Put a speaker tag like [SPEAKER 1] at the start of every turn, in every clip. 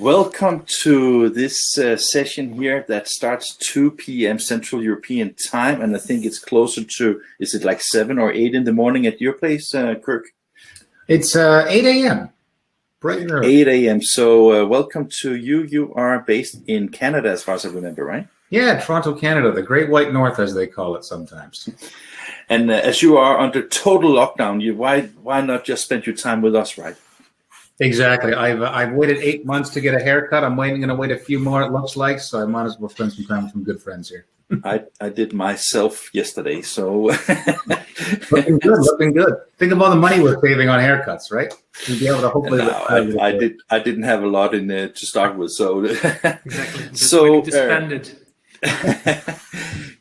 [SPEAKER 1] Welcome to this session here that starts 2 p.m. Central European time, and I think it's closer to, is it like 7 or 8 in the morning at your place, Kirk?
[SPEAKER 2] It's 8 a.m. Bright and early.
[SPEAKER 1] 8 a.m. So welcome to you. You are based in Canada, as far as I remember, right?
[SPEAKER 2] Yeah, Toronto, Canada, the Great White North, as they call it sometimes.
[SPEAKER 1] And as you are under total lockdown, why not just spend your time with us, right?
[SPEAKER 2] Exactly. I've waited 8 months to get a haircut. I'm going to wait a few more, it looks like, so I might as well spend some time with some good friends here.
[SPEAKER 1] I did myself yesterday, so
[SPEAKER 2] looking good. Think of all the money we're saving on haircuts, right? We'll be able to hopefully.
[SPEAKER 1] No, I didn't have a lot in there to start with, so
[SPEAKER 3] exactly. Just so to spend it.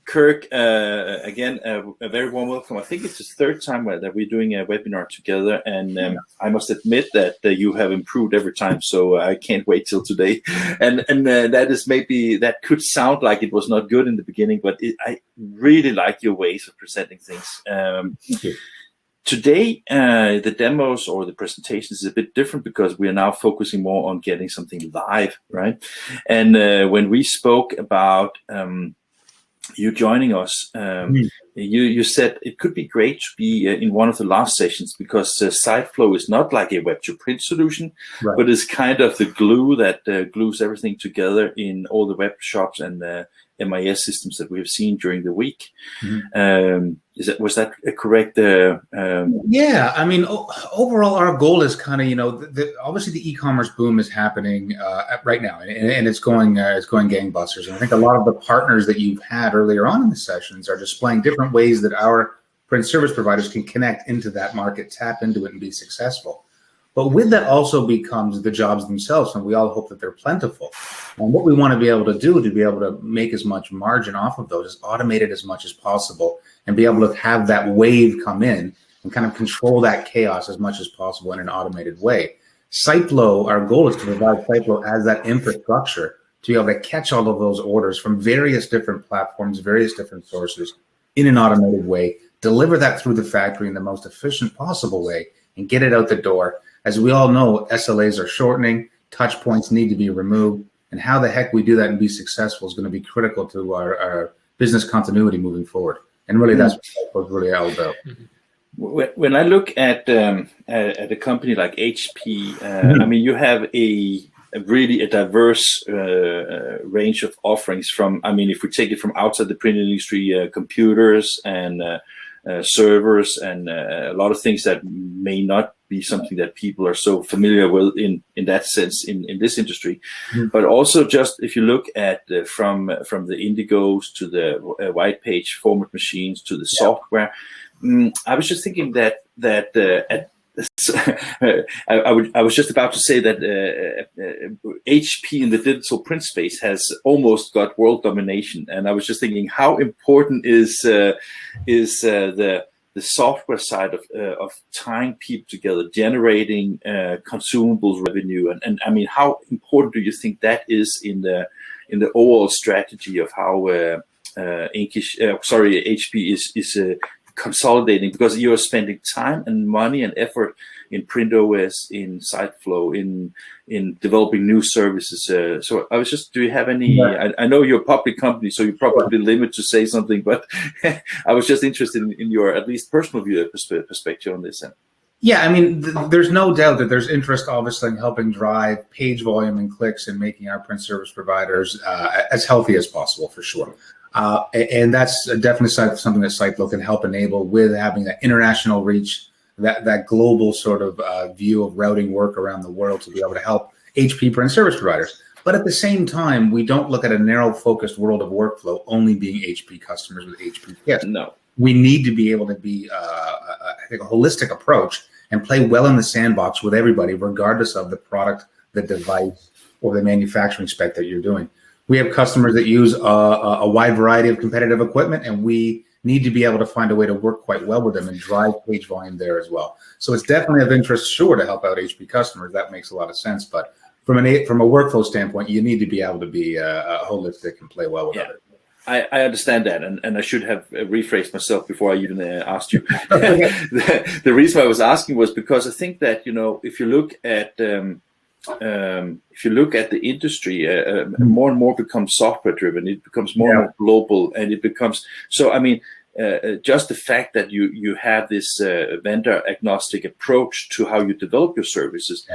[SPEAKER 1] Kirk, again, a very warm welcome. I think it's the third time that we're doing a webinar together, and I must admit that you have improved every time, so I can't wait till today. And that is maybe, that could sound like it was not good in the beginning, but I really like your ways of presenting things.
[SPEAKER 2] Thank you.
[SPEAKER 1] Today, the demos or the presentations is a bit different because we are now focusing more on getting something live, right? And when we spoke about you joining us, you said it could be great to be in one of the last sessions because SiteFlow is not like a web-to-print solution, right, but it's kind of the glue that glues everything together in all the web shops and MIS systems that we have seen during the week. Was that correct?
[SPEAKER 2] Yeah, I mean, overall, our goal is kind of, obviously the e-commerce boom is happening right now, and it's going gangbusters. And I think a lot of the partners that you've had earlier on in the sessions are displaying different ways that our print service providers can connect into that market, tap into it, and be successful. But with that also becomes the jobs themselves, and we all hope that they're plentiful. And what we want to be able to do to be able to make as much margin off of those is automate it as much as possible and be able to have that wave come in and kind of control that chaos as much as possible in an automated way. SiteFlow, our goal is to provide SiteFlow as that infrastructure to be able to catch all of those orders from various different platforms, various different sources in an automated way, deliver that through the factory in the most efficient possible way, and get it out the door. As we all know, SLAs are shortening, touch points need to be removed, and how the heck we do that and be successful is going to be critical to our business continuity moving forward. And really, that's what we're really all about.
[SPEAKER 1] When I look at a company like HP, I mean, you have a really diverse range of offerings from, I mean, if we take it from outside the print industry, computers and servers and a lot of things that may not be something that people are so familiar with in that sense in this industry, but also just if you look at from the Indigos to the white page format machines to the software, I was just thinking that I was just about to say that HP in the digital print space has almost got world domination, and I was just thinking how important is the software side of tying people together, generating consumables revenue, and I mean, how important do you think that is in the overall strategy of how HP is consolidating, because you're spending time and money and effort in PrintOS, in SiteFlow, in developing new services. So I was just, do you have any, I know you're a public company, so you're probably limited to say something, but I was just interested in your at least personal view perspective on this.
[SPEAKER 2] Yeah, I mean, there's no doubt that there's interest, obviously, in helping drive page volume and clicks and making our print service providers as healthy as possible, for sure. And that's definitely something that SiteFlow can help enable with having that international reach, that global sort of view of routing work around the world to be able to help HP print service providers. But at the same time, we don't look at a narrow focused world of workflow only being HP customers with HP kits.
[SPEAKER 1] No.
[SPEAKER 2] We need to be able to be, I think, a holistic approach and play well in the sandbox with everybody, regardless of the product, the device, or the manufacturing spec that you're doing. We have customers that use a wide variety of competitive equipment, and we need to be able to find a way to work quite well with them and drive page volume there as well. So it's definitely of interest, sure, to help out HP customers. That makes a lot of sense. But from a workflow standpoint, you need to be able to be holistic and play well with others.
[SPEAKER 1] I understand that, and I should have rephrased myself before I even asked you. The reason I was asking was because I think that, if you look at if you look at the industry, more and more becomes software driven. It becomes more and more global, and it becomes so. I mean, just the fact that you have this vendor agnostic approach to how you develop your services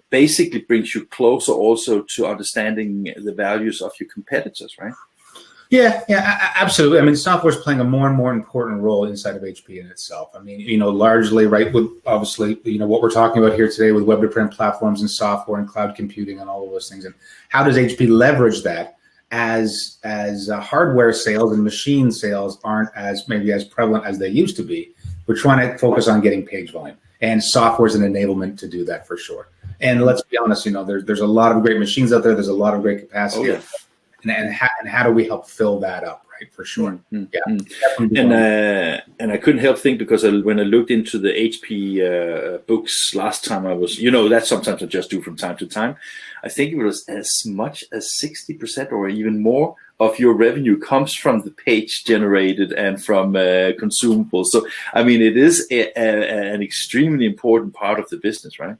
[SPEAKER 1] basically brings you closer also to understanding the values of your competitors, right?
[SPEAKER 2] Yeah, absolutely. I mean, software is playing a more and more important role inside of HP in itself. I mean, largely, right, with obviously, what we're talking about here today with web-to-print platforms and software and cloud computing and all of those things. And how does HP leverage that as hardware sales and machine sales aren't maybe as prevalent as they used to be? We're trying to focus on getting page volume, and software is an enablement to do that for sure. And let's be honest, there's a lot of great machines out there. There's a lot of great capacity.
[SPEAKER 1] Okay.
[SPEAKER 2] And how do we help fill that up, right? For sure.
[SPEAKER 1] And I couldn't help think, because when I looked into the HP books last time, I was, that sometimes I just do from time to time. I think it was as much as 60% or even more of your revenue comes from the page generated and from consumables. So, I mean, it is an extremely important part of the business, right?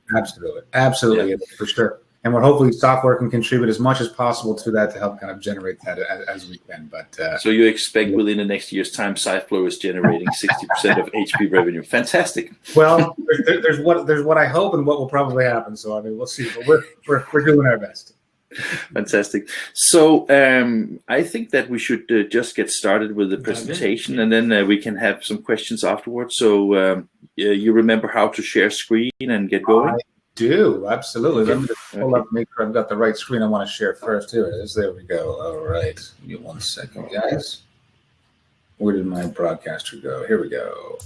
[SPEAKER 2] Absolutely, for sure. And we're hopefully software can contribute as much as possible to that to help kind of generate that as we can. But
[SPEAKER 1] so you expect within the next year's time, SiteFlow is generating 60% of HP revenue. Fantastic.
[SPEAKER 2] Well, there's what I hope and what will probably happen. So I mean, we'll see. But we're doing our best.
[SPEAKER 1] Fantastic. So I think that we should just get started with the presentation, and then we can have some questions afterwards. So you remember how to share screen and get going?
[SPEAKER 2] Do absolutely. Let me just pull up, make sure I've got the right screen I want to share first. Here it is. There we go. All right. Give me 1 second, guys. Where did my broadcaster go? Here we go.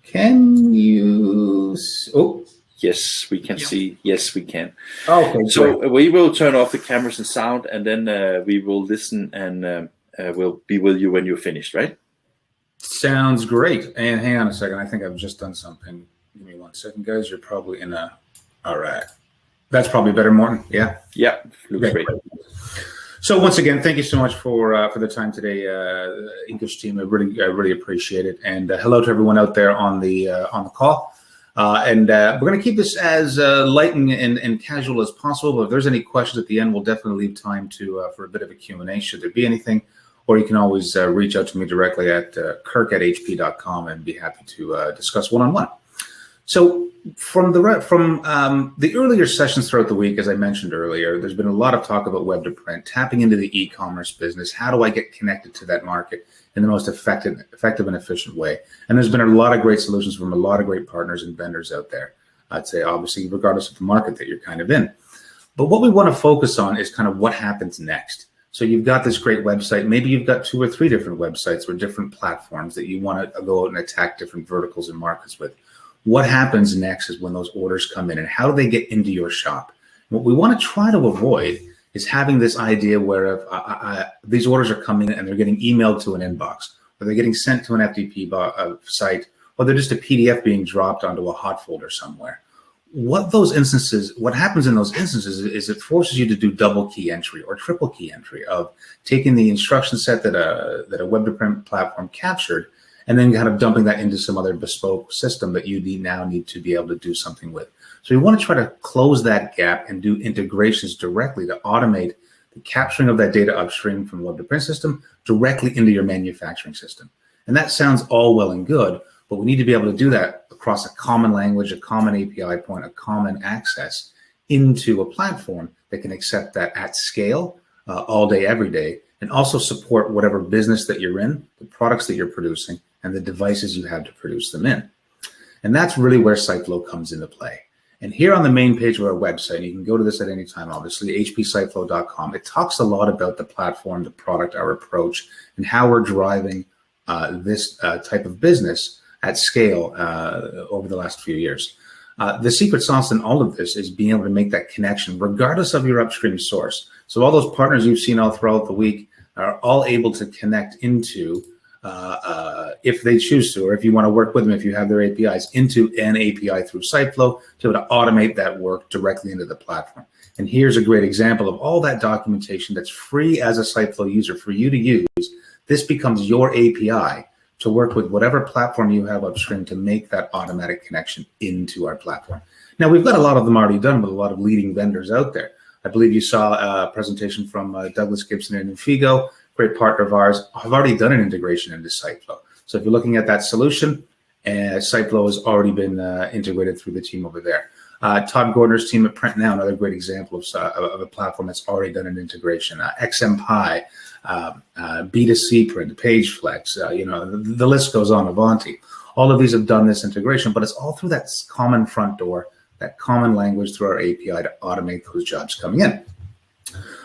[SPEAKER 2] Can you? Oh,
[SPEAKER 1] yes, we can see. Yes, we can.
[SPEAKER 2] Okay.
[SPEAKER 1] So we will turn off the cameras and sound, and then we will listen, and we'll be with you when you're finished. Right?
[SPEAKER 2] Sounds great. And hang on a second. I think I've just done something. Give me 1 second, guys. You're probably in a. All right. That's probably better, Morten. Yeah.
[SPEAKER 1] Yeah. Looks great.
[SPEAKER 2] So once again, thank you so much for the time today, INKISH team. I really appreciate it. And hello to everyone out there on the call. And we're going to keep this as light and casual as possible. But if there's any questions at the end, we'll definitely leave time for a bit of a Q&A. Should there be anything? Or you can always reach out to me directly at kirk@hp.com and be happy to discuss one-on-one. So from the earlier sessions throughout the week, as I mentioned earlier, there's been a lot of talk about web to print, tapping into the e-commerce business. How do I get connected to that market in the most effective and efficient way? And there's been a lot of great solutions from a lot of great partners and vendors out there. I'd say, obviously, regardless of the market that you're kind of in. But what we want to focus on is kind of what happens next. So you've got this great website. Maybe you've got 2 or 3 different websites or different platforms that you want to go out and attack different verticals and markets with. What happens next is when those orders come in, and how do they get into your shop? What we want to try to avoid is having this idea where these orders are coming in and they're getting emailed to an inbox, or they're getting sent to an FTP site, or they're just a PDF being dropped onto a hot folder somewhere. What happens in those instances is it forces you to do double key entry or triple key entry of taking the instruction set that a web to print platform captured, and then kind of dumping that into some other bespoke system that you now need to be able to do something with. So you want to try to close that gap and do integrations directly to automate the capturing of that data upstream from the web to print system directly into your manufacturing system. And that sounds all well and good, but we need to be able to do that across a common language, a common API point, a common access into a platform that can accept that at scale all day, every day, and also support whatever business that you're in, the products that you're producing, and the devices you have to produce them in. And that's really where SiteFlow comes into play. And here on the main page of our website, you can go to this at any time, obviously, hpsiteflow.com. It talks a lot about the platform, the product, our approach, and how we're driving this type of business at scale over the last few years. The secret sauce in all of this is being able to make that connection regardless of your upstream source. So all those partners you've seen all throughout the week are all able to connect into, if they choose to, or if you want to work with them, if you have their APIs, into an API through SiteFlow to be able to automate that work directly into the platform. And here's a great example of all that documentation that's free as a SiteFlow user for you to use. This becomes your API to work with whatever platform you have upstream to make that automatic connection into our platform. Now, we've got a lot of them already done with a lot of leading vendors out there. I believe you saw a presentation from Douglas Gibson and Infigo, great partner of ours. I've already done an integration into SiteFlow. So if you're looking at that solution, SiteFlow has already been integrated through the team over there. Todd Gordner's team at Print Now, another great example of a platform that's already done an integration. XMPie, B2C Print, PageFlex, the list goes on, Avanti. All of these have done this integration, but it's all through that common front door, that common language through our API to automate those jobs coming in.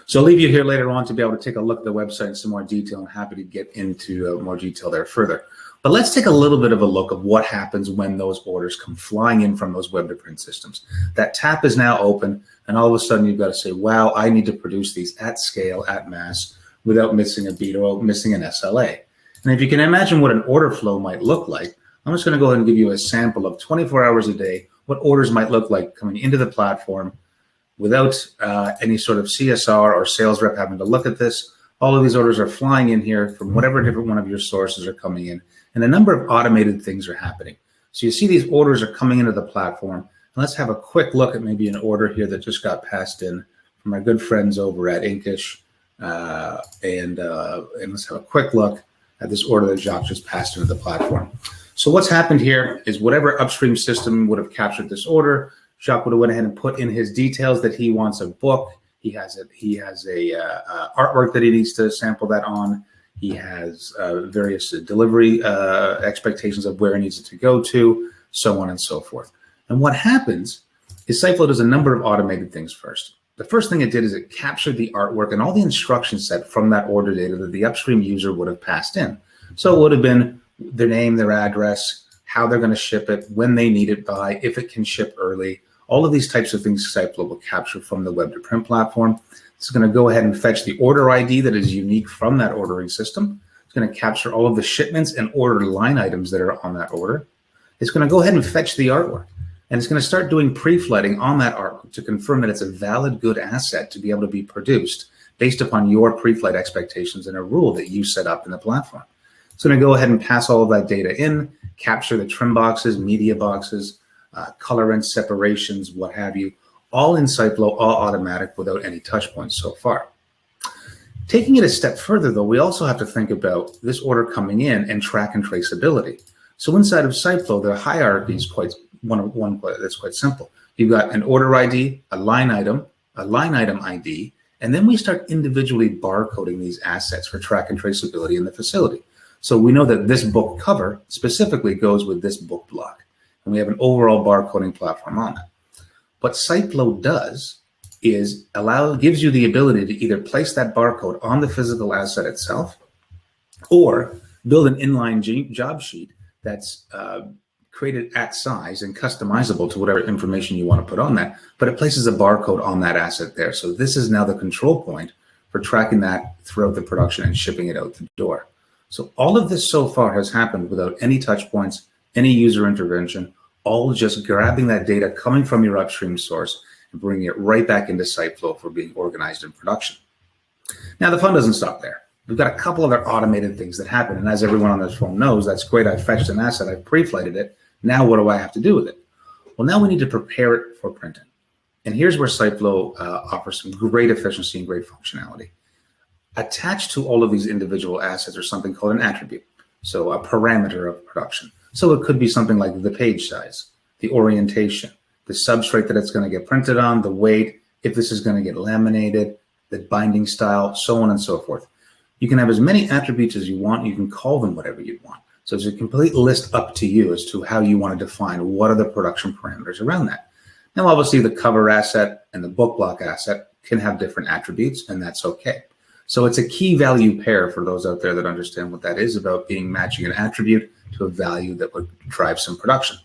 [SPEAKER 2] So I'll leave you here later on to be able to take a look at the website in some more detail. I'm happy to get into more detail there further. But let's take a little bit of a look of what happens when those orders come flying in from those web to print systems. That tap is now open, and all of a sudden you've got to say, wow, I need to produce these at scale, at mass, without missing a beat or missing an SLA. And if you can imagine what an order flow might look like, I'm just going to go ahead and give you a sample of 24 hours a day, what orders might look like coming into the platform without any sort of CSR or sales rep having to look at this. All of these orders are flying in here from whatever different one of your sources are coming in, and a number of automated things are happening. So you see these orders are coming into the platform, and let's have a quick look at maybe an order here that just got passed in from our good friends over at INKISH, and let's have a quick look at this order that Jacques just passed into the platform. So what's happened here is whatever upstream system would have captured this order, Jacques would have went ahead and put in his details that he wants a book. He has a artwork that he needs to sample that on. He has various delivery expectations of where he needs it to go to, so on and so forth. And what happens is SiteFlow does a number of automated things first. The first thing it did is it captured the artwork and all the instruction set from that order data that the upstream user would have passed in. So it would have been their name, their address, how they're going to ship it, when they need it by, if it can ship early. All of these types of things SiteFlow will capture from the web to print platform. It's going to go ahead and fetch the order ID that is unique from that ordering system. It's going to capture all of the shipments and order line items that are on that order. It's going to go ahead and fetch the artwork. And it's going to start doing pre-flooding on that artwork to confirm that it's a valid good asset to be able to be produced based upon your pre-flight expectations and a rule that you set up in the platform. It's going to go ahead and pass all of that data in, capture the trim boxes, media boxes, colorant separations, what have you, all in SiteFlow, all automatic without any touch points so far. Taking it a step further, though, we also have to think about this order coming in and track and traceability. So inside of SiteFlow, the hierarchy is that's quite simple. You've got an order ID, a line item ID, and then we start individually barcoding these assets for track and traceability in the facility. So we know that this book cover specifically goes with this book block, and we have an overall barcoding platform on that. What SiteFlow does is gives you the ability to either place that barcode on the physical asset itself or build an inline job sheet that's created at size and customizable to whatever information you want to put on that, but it places a barcode on that asset there. So this is now the control point for tracking that throughout the production and shipping it out the door. So all of this so far has happened without any touch points, any user intervention, all just grabbing that data coming from your upstream source and bringing it right back into SiteFlow for being organized in production. Now, the fun doesn't stop there. We've got a couple other automated things that happen. And as everyone on this phone knows, that's great. I fetched an asset, I pre-flighted it. Now what do I have to do with it? Well, now we need to prepare it for printing. And here's where SiteFlow offers some great efficiency and great functionality. Attached to all of these individual assets are something called an attribute. So a parameter of production. So it could be something like the page size, the orientation, the substrate that it's going to get printed on, the weight, if this is going to get laminated, the binding style, so on and so forth. You can have as many attributes as you want. You can call them whatever you want. So it's a complete list up to you as to how you want to define what are the production parameters around that. Now, obviously, the cover asset and the book block asset can have different attributes, and that's okay. So it's a key value pair for those out there that understand what that is about being matching an attribute to a value that would drive some production.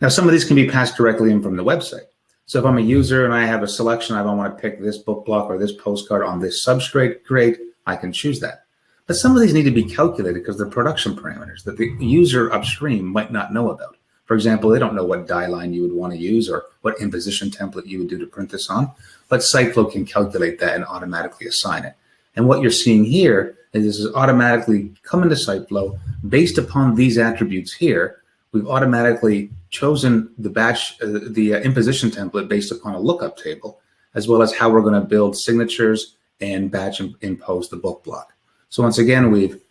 [SPEAKER 2] Now, some of these can be passed directly in from the website. So if I'm a user and I have a selection, I want to pick this book block or this postcard on this substrate, great, I can choose that. But some of these need to be calculated because they're production parameters that the user upstream might not know about. For example, they don't know what die line you would want to use or what imposition template you would do to print this on, but SiteFlow can calculate that and automatically assign it. And what you're seeing here is this is automatically come into SiteFlow, based upon these attributes here, we've automatically chosen the batch, the imposition template based upon a lookup table, as well as how we're going to build signatures and batch and impose the book block. So once again, we've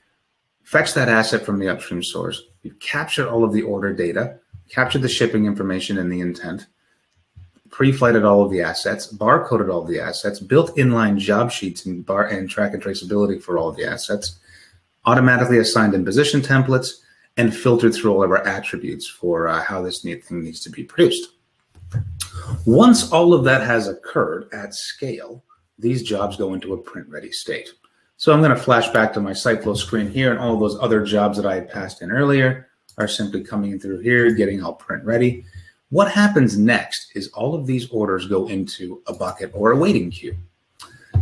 [SPEAKER 2] fetched that asset from the upstream source. We've captured all of the order data, captured the shipping information and the intent, pre-flighted all of the assets, barcoded all of the assets, built inline job sheets and track and traceability for all of the assets, automatically assigned imposition templates, and filtered through all of our attributes for how this thing needs to be produced. Once all of that has occurred at scale, these jobs go into a print-ready state. So I'm going to flash back to my SiteFlow screen here, and all of those other jobs that I had passed in earlier are simply coming in through here, getting all print-ready. What happens next is all of these orders go into a bucket or a waiting queue.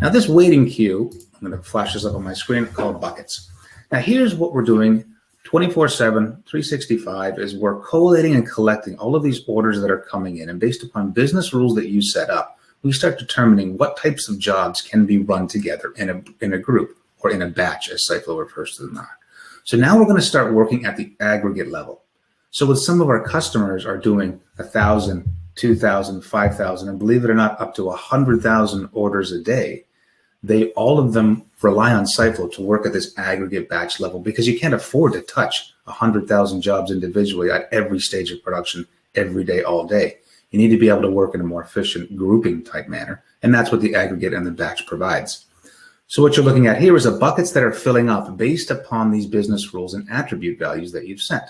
[SPEAKER 2] Now this waiting queue, I'm going to flash this up on my screen, called buckets. Now here's what we're doing 24/7, 365 is we're collating and collecting all of these orders that are coming in, and based upon business rules that you set up, we start determining what types of jobs can be run together in a group or in a batch, as SiteFlow refers to them. So now we're going to start working at the aggregate level. So with some of our customers are doing 1,000, 2,000, 5,000, and believe it or not, up to 100,000 orders a day, all of them rely on SiteFlow to work at this aggregate batch level, because you can't afford to touch 100,000 jobs individually at every stage of production every day, all day. You need to be able to work in a more efficient grouping type manner, and that's what the aggregate and the batch provides. So what you're looking at here is buckets that are filling up based upon these business rules and attribute values that you've sent.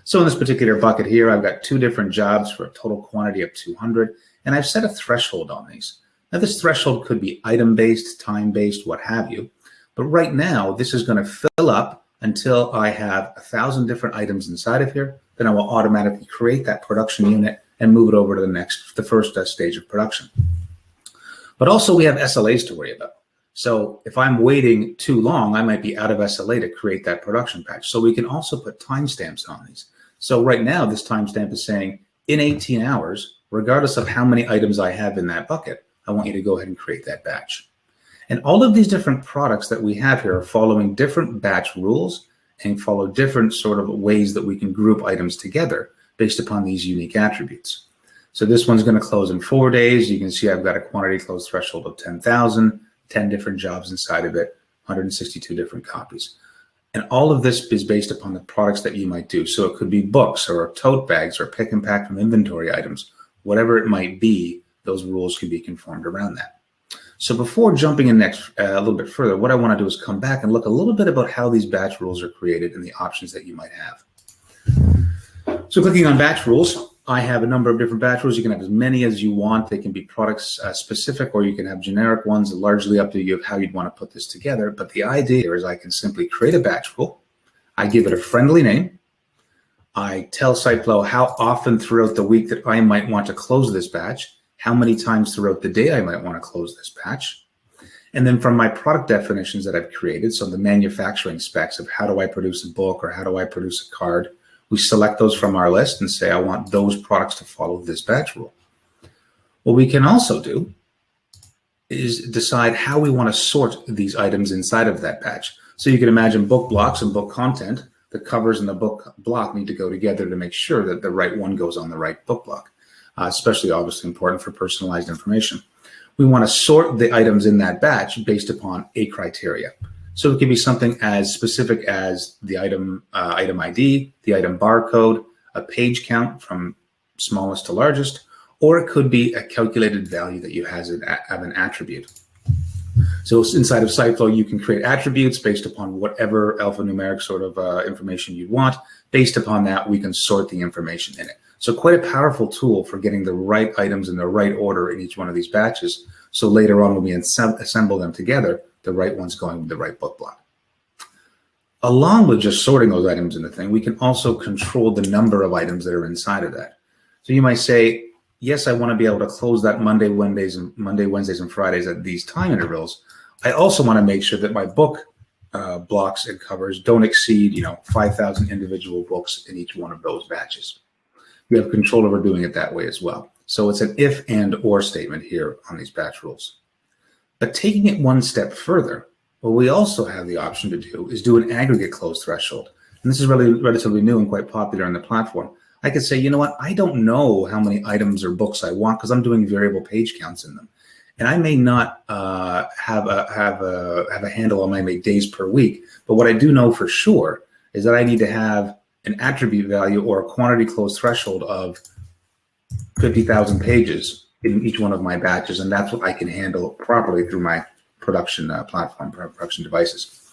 [SPEAKER 2] So in this particular bucket here, I've got 2 different jobs for a total quantity of 200, and I've set a threshold on these. Now this threshold could be item-based, time-based, what have you, but right now this is going to fill up until I have 1,000 different items inside of here. Then I will automatically create that production unit and move it over to the first stage of production. But also we have SLAs to worry about. So if I'm waiting too long, I might be out of SLA to create that production patch. So we can also put timestamps on these. So right now this timestamp is saying in 18 hours, regardless of how many items I have in that bucket, I want you to go ahead and create that batch. And all of these different products that we have here are following different batch rules and follow different sort of ways that we can group items together based upon these unique attributes. So this one's going to close in 4 days. You can see I've got a quantity close threshold of 10,000, 10 different jobs inside of it, 162 different copies. And all of this is based upon the products that you might do. So it could be books or tote bags or pick and pack from inventory items, whatever it might be, those rules can be conformed around that. So before jumping in next a little bit further, what I want to do is come back and look a little bit about how these batch rules are created and the options that you might have. So clicking on batch rules, I have a number of different batch rules. You can have as many as you want. They can be products specific, or you can have generic ones, largely up to you of how you'd want to put this together. But the idea here is I can simply create a batch rule. I give it a friendly name. I tell SiteFlow how often throughout the week that I might want to close this batch, how many times throughout the day I might want to close this batch. And then from my product definitions that I've created, so the manufacturing specs of how do I produce a book or how do I produce a card, we select those from our list and say, I want those products to follow this batch rule. What we can also do is decide how we want to sort these items inside of that batch. So you can imagine book blocks and book content. The covers and the book block need to go together to make sure that the right one goes on the right book block. Especially obviously important for personalized information. We want to sort the items in that batch based upon a criteria. So it can be something as specific as the item ID, the item barcode, a page count from smallest to largest, or it could be a calculated value that you have an attribute. So inside of SiteFlow, you can create attributes based upon whatever alphanumeric sort of information you want. Based upon that, we can sort the information in it. So quite a powerful tool for getting the right items in the right order in each one of these batches. So later on, when we assemble them together, the right one's going with the right book block. Along with just sorting those items in the thing, we can also control the number of items that are inside of that. So you might say, yes, I want to be able to close that Monday, Wednesdays, and Fridays at these time intervals. I also want to make sure that my book blocks and covers don't exceed, 5,000 individual books in each one of those batches. We have control over doing it that way as well. So it's an if and or statement here on these batch rules. But taking it one step further, what we also have the option to do is do an aggregate close threshold. and this is really relatively new and quite popular on the platform, I could say, you know what, I don't know how many items or books I want because I'm doing variable page counts in them. And I may not have a handle on my days per week, but what I do know for sure is that I need to have an attribute value or a quantity close threshold of 50,000 pages in each one of my batches, and that's what I can handle properly through my production platform, production devices.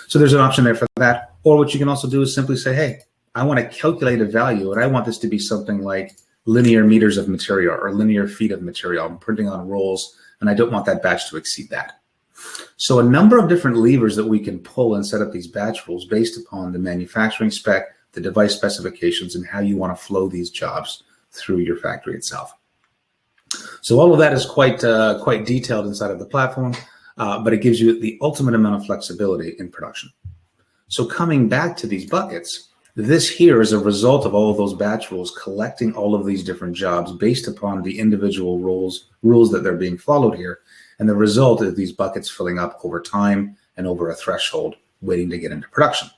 [SPEAKER 2] So there's an option there for that. Or what you can also do is simply say, hey, I want to calculate a value, and I want this to be something like linear meters of material or linear feet of material. I'm printing on rolls, and I don't want that batch to exceed that. So a number of different levers that we can pull and set up these batch rules based upon the manufacturing spec, the device specifications, and how you want to flow these jobs through your factory itself. So all of that is quite detailed inside of the platform, but it gives you the ultimate amount of flexibility in production. So coming back to these buckets, this here is a result of all of those batch rules, collecting all of these different jobs based upon the individual rules that they're being followed here. And the result is these buckets filling up over time and over a threshold waiting to get into production.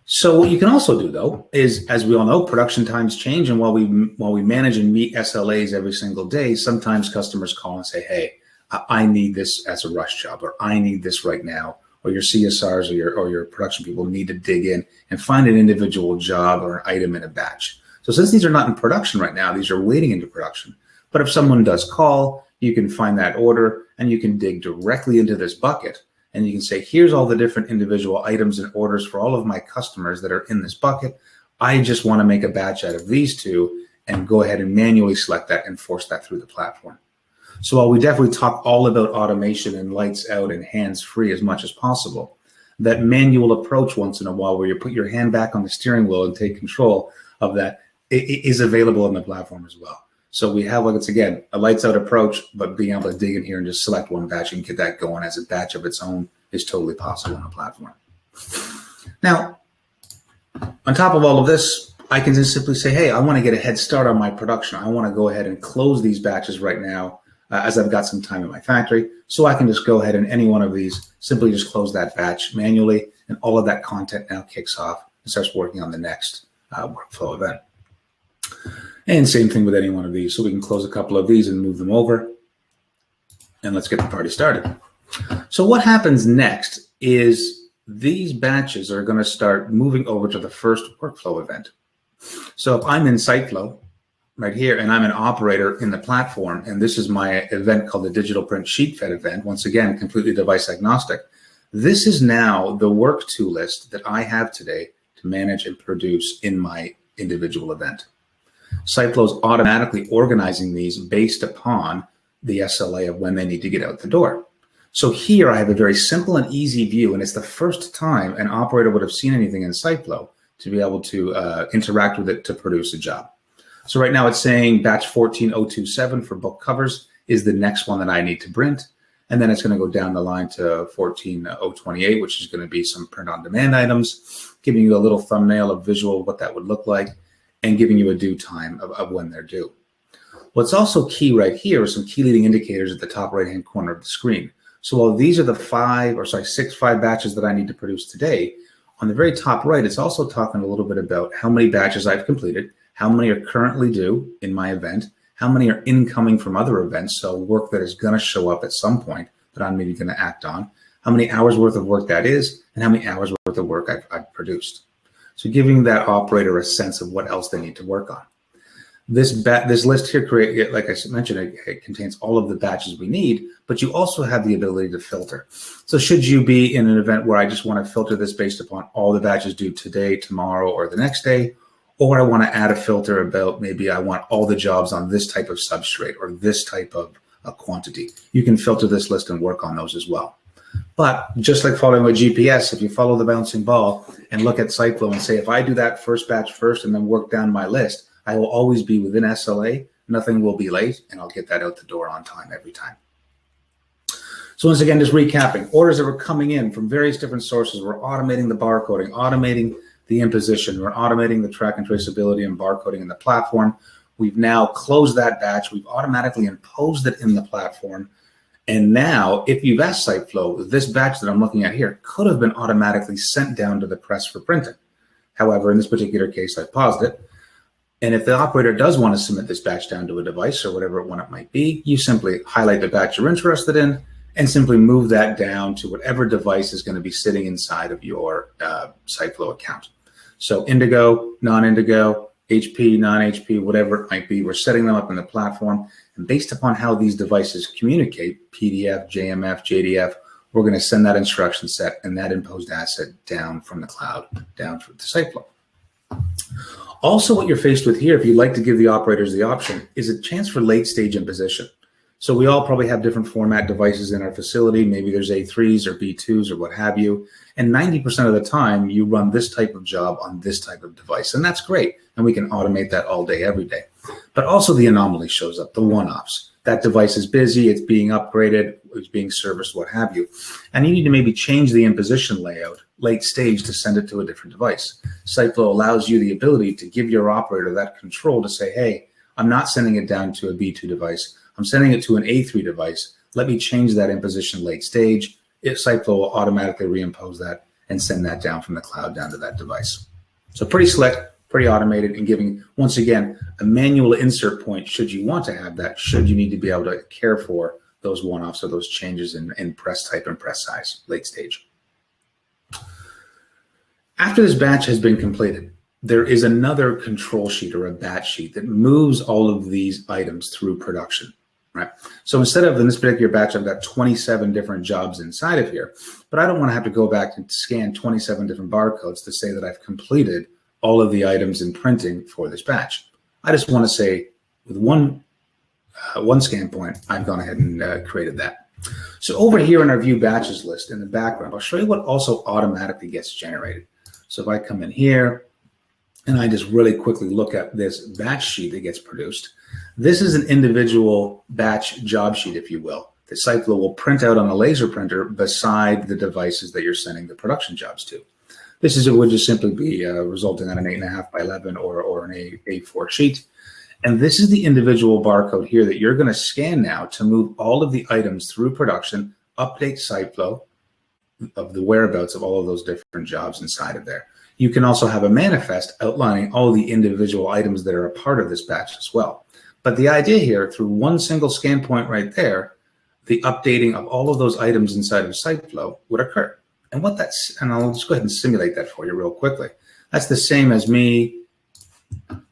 [SPEAKER 2] So what you can also do, though, is, as we all know, production times change. And while we manage and meet SLAs every single day, sometimes customers call and say, hey, I need this as a rush job, or I need this right now, or your CSRs or your production people need to dig in and find an individual job or an item in a batch. So since these are not in production right now, these are waiting into production. But if someone does call, you can find that order and you can dig directly into this bucket. And you can say, here's all the different individual items and orders for all of my customers that are in this bucket. I just want to make a batch out of these two and go ahead and manually select that and force that through the platform. So while we definitely talk all about automation and lights out and hands free as much as possible, that manual approach once in a while where you put your hand back on the steering wheel and take control of that is available on the platform as well. So we have, like, it's again, a lights out approach, but being able to dig in here and just select one batch and get that going as a batch of its own is totally possible on a platform. Now, on top of all of this, I can just simply say, hey, I want to get a head start on my production. I want to go ahead and close these batches right now as I've got some time in my factory. So I can just go ahead and any one of these, simply just close that batch manually, and all of that content now kicks off and starts working on the next workflow event. And same thing with any one of these. So we can close a couple of these and move them over. And let's get the party started. So what happens next is these batches are going to start moving over to the first workflow event. So if I'm in SiteFlow right here and I'm an operator in the platform, and this is my event called the Digital Print Sheet Fed event, once again, completely device agnostic, this is now the work to list that I have today to manage and produce in my individual event. SiteFlow is automatically organizing these based upon the SLA of when they need to get out the door. So here I have a very simple and easy view, and it's the first time an operator would have seen anything in SiteFlow to be able to interact with it to produce a job. So right now it's saying batch 14027 for book covers is the next one that I need to print. And then it's going to go down the line to 14028, which is going to be some print on demand items, giving you a little thumbnail, a visual of what that would look like, and giving you a due time of when they're due. What's also key right here are some key leading indicators at the top right-hand corner of the screen. So while these are the 6 batches that I need to produce today, on the very top right, it's also talking a little bit about how many batches I've completed, how many are currently due in my event, how many are incoming from other events, so work that is going to show up at some point that I'm maybe going to act on, how many hours worth of work that is, and how many hours worth of work I've produced. So giving that operator a sense of what else they need to work on. This list here, like I mentioned, it contains all of the batches we need, but you also have the ability to filter. So should you be in an event where I just want to filter this based upon all the batches due today, tomorrow, or the next day, or I want to add a filter about maybe I want all the jobs on this type of substrate or this type of quantity, you can filter this list and work on those as well. But just like following a GPS, if you follow the bouncing ball and look at SiteFlow and say, if I do that first batch first and then work down my list, I will always be within SLA, nothing will be late, and I'll get that out the door on time every time. So once again, just recapping, orders that were coming in from various different sources, we're automating the barcoding, automating the imposition, we're automating the track and traceability and barcoding in the platform. We've now closed that batch, we've automatically imposed it in the platform, And now, if you've asked SiteFlow, this batch that I'm looking at here could have been automatically sent down to the press for printing. However, in this particular case, I paused it. And if the operator does want to submit this batch down to a device or whatever one it might be, you simply highlight the batch you're interested in and simply move that down to whatever device is going to be sitting inside of your SiteFlow account. So Indigo, non-Indigo, HP, non-HP, whatever it might be, we're setting them up in the platform. And based upon how these devices communicate, PDF, JMF, JDF, we're going to send that instruction set and that imposed asset down from the cloud, down to SiteFlow. Also, what you're faced with here, if you'd like to give the operators the option, is a chance for late stage imposition. So we all probably have different format devices in our facility. Maybe there's A3s or B2s or what have you. And 90% of the time, you run this type of job on this type of device. And that's great. And we can automate that all day, every day. But also the anomaly shows up, the one-offs. That device is busy, it's being upgraded, it's being serviced, what have you. And you need to maybe change the imposition layout late stage to send it to a different device. SiteFlow allows you the ability to give your operator that control to say, hey, I'm not sending it down to a B2 device. I'm sending it to an A3 device. Let me change that imposition late stage. SiteFlow will automatically reimpose that and send that down from the cloud down to that device. So pretty slick, pretty automated, and giving, once again, a manual insert point should you want to have that, should you need to be able to care for those one-offs or those changes in press type and press size, late stage. After this batch has been completed, there is another control sheet or a batch sheet that moves all of these items through production, right? So instead of, in this particular batch, I've got 27 different jobs inside of here, but I don't want to have to go back and scan 27 different barcodes to say that I've completed all of the items in printing for this batch. I just want to say with one scan point, I've gone ahead and created that. So over here in our view batches list in the background, I'll show you what also automatically gets generated. So if I come in here and I just really quickly look at this batch sheet that gets produced, this is an individual batch job sheet, if you will, that SiteFlow will print out on a laser printer beside the devices that you're sending the production jobs to. This would just simply be resulting on an 8.5 by 11 or an A4 sheet. And this is the individual barcode here that you're going to scan now to move all of the items through production, update SiteFlow of the whereabouts of all of those different jobs inside of there. You can also have a manifest outlining all the individual items that are a part of this batch as well. But the idea here, through one single scan point right there, the updating of all of those items inside of SiteFlow would occur. And what that's, and I'll just go ahead and simulate that for you real quickly. That's the same as me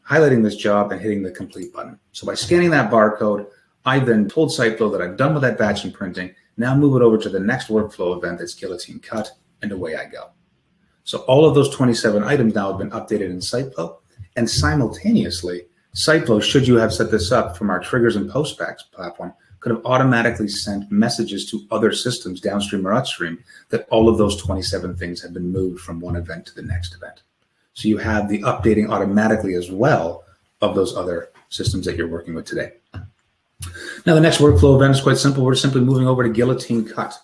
[SPEAKER 2] highlighting this job and hitting the complete button. So by scanning that barcode, I then told SiteFlow that I'm done with that batch and printing. Now move it over to the next workflow event that's Guillotine Cut, and away I go. So all of those 27 items now have been updated in SiteFlow, and simultaneously, SiteFlow, should you have set this up from our triggers and postbacks platform, could have automatically sent messages to other systems downstream or upstream that all of those 27 things have been moved from one event to the next event. So you have the updating automatically as well of those other systems that you're working with today. Now, the next workflow event is quite simple. We're simply moving over to Guillotine Cut.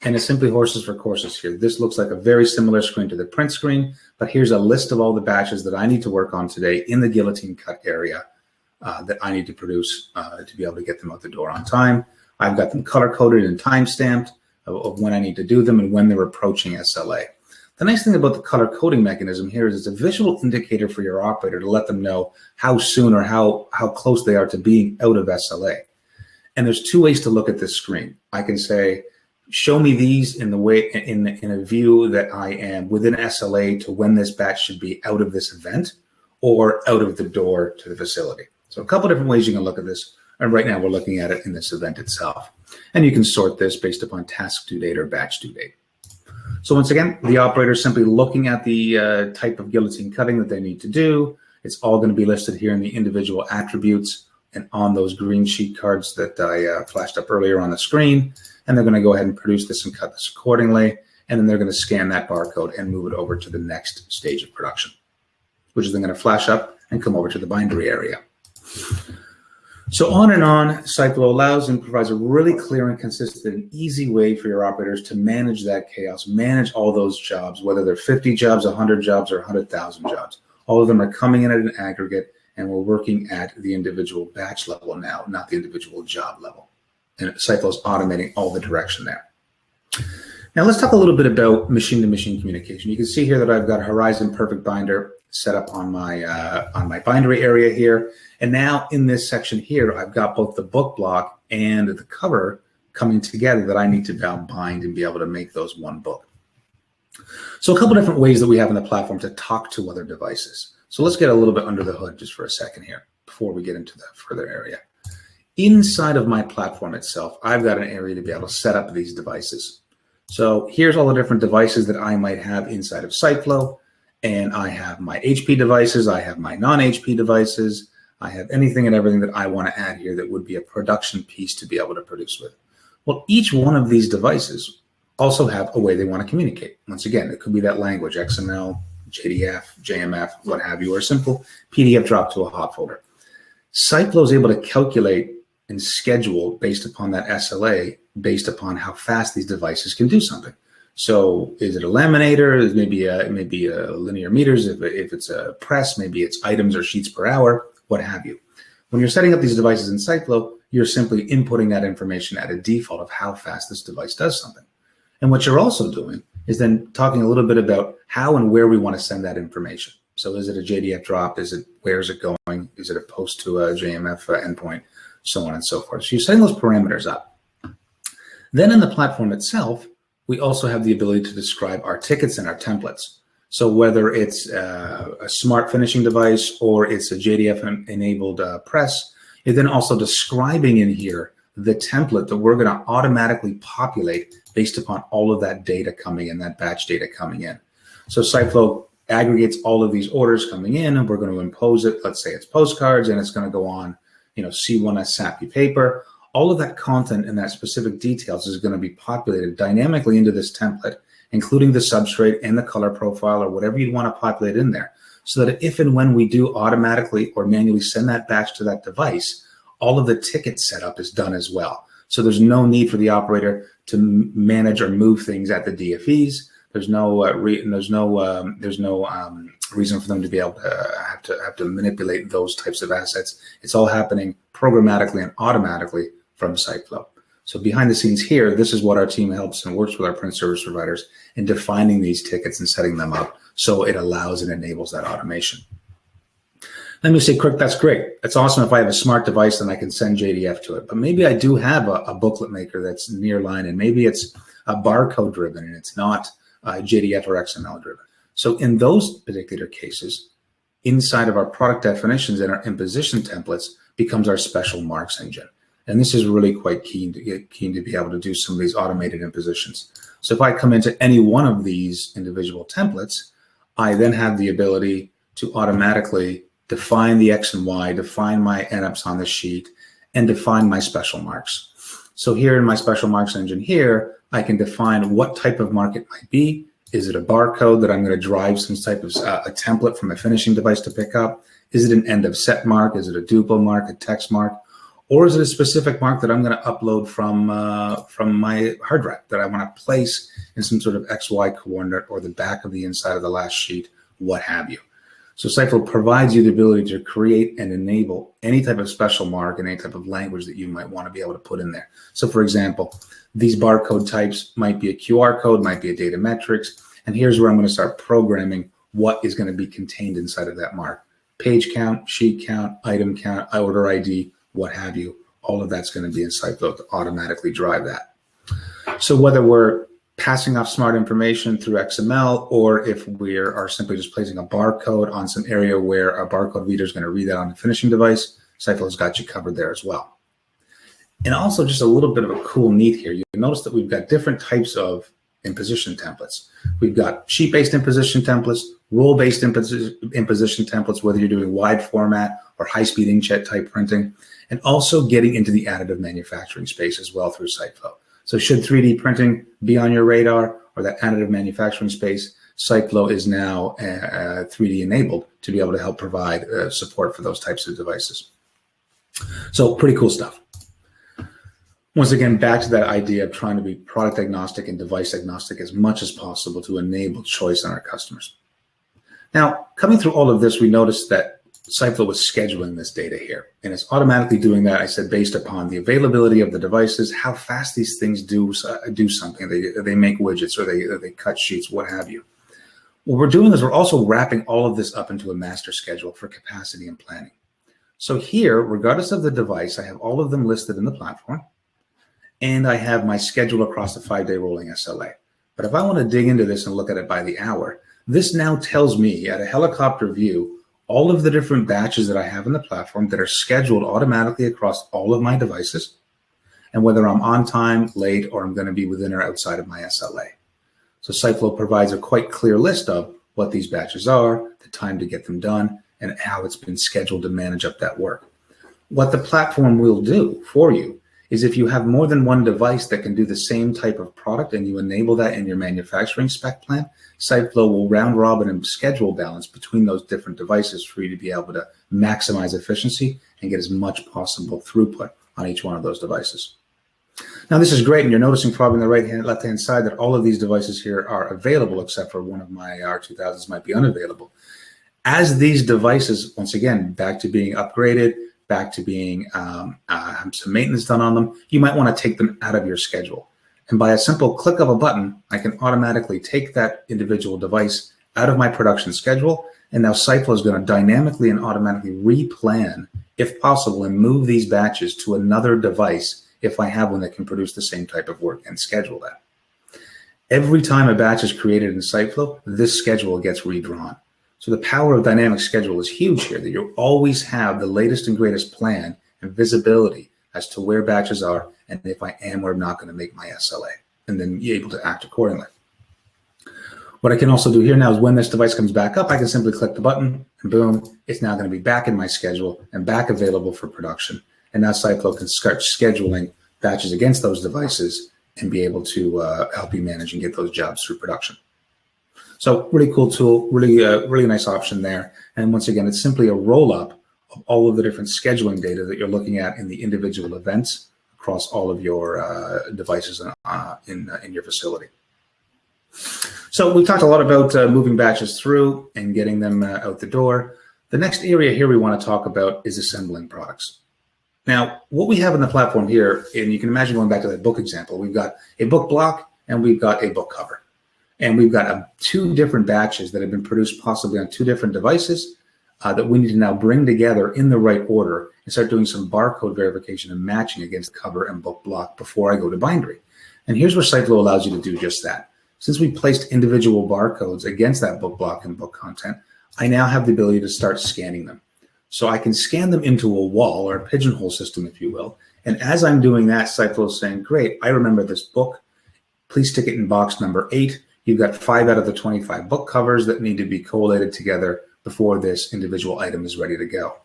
[SPEAKER 2] And it's simply horses for courses here. This looks like a very similar screen to the print screen, but here's a list of all the batches that I need to work on today in the Guillotine Cut area that I need to produce to be able to get them out the door on time. I've got them color-coded and time-stamped of when I need to do them and when they're approaching SLA. The nice thing about the color coding mechanism here is it's a visual indicator for your operator to let them know how soon or how close they are to being out of SLA. And there's two ways to look at this screen. I can say, show me these in the way in a view that I am within SLA to when this batch should be out of this event or out of the door to the facility. So a couple different ways you can look at this. And right now we're looking at it in this event itself. And you can sort this based upon task due date or batch due date. So once again, the operator is simply looking at the type of guillotine cutting that they need to do. It's all going to be listed here in the individual attributes and on those green sheet cards that I flashed up earlier on the screen. And they're going to go ahead and produce this and cut this accordingly. And then they're going to scan that barcode and move it over to the next stage of production, which is then going to flash up and come over to the bindery area. So on and on, SiteFlow allows and provides a really clear and consistent and easy way for your operators to manage that chaos, manage all those jobs, whether they're 50 jobs, 100 jobs, or 100,000 jobs. All of them are coming in at an aggregate, and we're working at the individual batch level now, not the individual job level. and SiteFlow is automating all the direction there. Now let's talk a little bit about machine-to-machine communication. You can see here that I've got a Horizon Perfect Binder set up on my bindery area here. And now in this section here, I've got both the book block and the cover coming together that I need to now bind and be able to make those one book. So a couple different ways that we have in the platform to talk to other devices. So let's get a little bit under the hood just for a second here before we get into the further area. Inside of my platform itself, I've got an area to be able to set up these devices. So here's all the different devices that I might have inside of SiteFlow. And I have my HP devices, I have my non-HP devices, I have anything and everything that I want to add here that would be a production piece to be able to produce with. Well, each one of these devices also have a way they want to communicate. Once again, it could be that language, XML, JDF, JMF, what have you, or a simple PDF drop to a hot folder. SiteFlow is able to calculate and schedule based upon that SLA, based upon how fast these devices can do something. So is it a laminator? It may be a linear meters. If it's a press, maybe it's items or sheets per hour, what have you. When you're setting up these devices in SiteFlow, you're simply inputting that information at a default of how fast this device does something. And what you're also doing is then talking a little bit about how and where we want to send that information. So is it a JDF drop? Where is it going? Is it a post to a JMF endpoint? So on and so forth. So you're setting those parameters up. Then in the platform itself, we also have the ability to describe our tickets and our templates. So whether it's a smart finishing device or it's a JDF-enabled press, you're then also describing in here the template that we're going to automatically populate based upon all of that data coming in, that batch data coming in. So SiteFlow aggregates all of these orders coming in, and we're going to impose it. Let's say it's postcards, and it's going to go on, C1 as SAPI paper. All of that content and that specific details is going to be populated dynamically into this template, including the substrate and the color profile or whatever you'd want to populate in there, so that if and when we do automatically or manually send that batch to that device, all of the ticket setup is done as well. So there's no need for the operator to manage or move things at the DFEs. There's no reason for them to be able to have to manipulate those types of assets. It's all happening programmatically and automatically from SiteFlow. So behind the scenes here, this is what our team helps and works with our print service providers in defining these tickets and setting them up so it allows and enables that automation. Let me say, Kirk, that's great. It's awesome if I have a smart device and I can send JDF to it. But maybe I do have a booklet maker that's nearline, and maybe it's a barcode driven and it's not JDF or XML driven. So in those particular cases, inside of our product definitions and our imposition templates becomes our special marks engine. And this is really quite keen to be able to do some of these automated impositions. So if I come into any one of these individual templates, I then have the ability to automatically define the X and Y, define my NUPs on the sheet, and define my special marks. So here in my special marks engine here, I can define what type of mark it might be. Is it a barcode that I'm going to drive some type of a template from a finishing device to pick up? Is it an end of set mark? Is it a duplo mark, a text mark? Or is it a specific mark that I'm going to upload from my hard drive that I want to place in some sort of XY coordinate or the back of the inside of the last sheet, what have you. So SiteFlow provides you the ability to create and enable any type of special mark and any type of language that you might want to be able to put in there. So for example, these barcode types might be a QR code, might be a data metrics, and here's where I'm going to start programming what is going to be contained inside of that mark. Page count, sheet count, item count, order ID, what have you. All of that's going to be in SiteFlow to automatically drive that. So whether we're passing off smart information through XML, or if we are simply just placing a barcode on some area where a barcode reader is going to read that on the finishing device, SiteFlow's got you covered there as well. And also just a little bit of a cool neat here. You notice that we've got different types of imposition templates. We've got sheet-based imposition templates, role-based imposition templates, whether you're doing wide format or high-speed inkjet type printing, and also getting into the additive manufacturing space as well through SiteFlow. So should 3D printing be on your radar or that additive manufacturing space, SiteFlow is now 3D enabled to be able to help provide support for those types of devices. So pretty cool stuff. Once again, back to that idea of trying to be product agnostic and device agnostic as much as possible to enable choice on our customers. Now, coming through all of this, we noticed that SiteFlow was scheduling this data here, and it's automatically doing that, I said, based upon the availability of the devices, how fast these things do something. They make widgets, or they cut sheets, what have you. What we're doing is we're also wrapping all of this up into a master schedule for capacity and planning. So here, regardless of the device, I have all of them listed in the platform, and I have my schedule across the 5-day rolling SLA. But if I want to dig into this and look at it by the hour, this now tells me at a helicopter view all of the different batches that I have in the platform that are scheduled automatically across all of my devices, and whether I'm on time, late, or I'm going to be within or outside of my SLA. So SiteFlow provides a quite clear list of what these batches are, the time to get them done, and how it's been scheduled to manage up that work. What the platform will do for you is if you have more than one device that can do the same type of product and you enable that in your manufacturing spec plan, SiteFlow will round robin and schedule balance between those different devices for you to be able to maximize efficiency and get as much possible throughput on each one of those devices. Now this is great, and you're noticing probably on the left-hand side that all of these devices here are available, except for one of my R2000s might be unavailable. As these devices, once again, back to being upgraded, back to being have some maintenance done on them, you might want to take them out of your schedule. And by a simple click of a button, I can automatically take that individual device out of my production schedule, and now SiteFlow is going to dynamically and automatically replan, if possible, and move these batches to another device if I have one that can produce the same type of work and schedule that. Every time a batch is created in SiteFlow, this schedule gets redrawn. So the power of dynamic schedule is huge here, that you always have the latest and greatest plan and visibility as to where batches are and if I am or not going to make my SLA, and then be able to act accordingly. What I can also do here now is when this device comes back up, I can simply click the button and boom, it's now going to be back in my schedule and back available for production. And now SiteFlow can start scheduling batches against those devices and be able to help you manage and get those jobs through production. So really cool tool, really nice option there. And once again, it's simply a roll-up of all of the different scheduling data that you're looking at in the individual events across all of your devices in your facility. So we've talked a lot about moving batches through and getting them out the door. The next area here we want to talk about is assembling products. Now, what we have in the platform here, and you can imagine going back to that book example, we've got a book block and we've got a book cover. And we've got two different batches that have been produced possibly on two different devices that we need to now bring together in the right order and start doing some barcode verification and matching against cover and book block before I go to bindery. And here's where SiteFlow allows you to do just that. Since we placed individual barcodes against that book block and book content, I now have the ability to start scanning them. So I can scan them into a wall or a pigeonhole system, if you will. And as I'm doing that, SiteFlow is saying, great, I remember this book. Please stick it in box number 8. You've got 5 out of the 25 book covers that need to be collated together before this individual item is ready to go.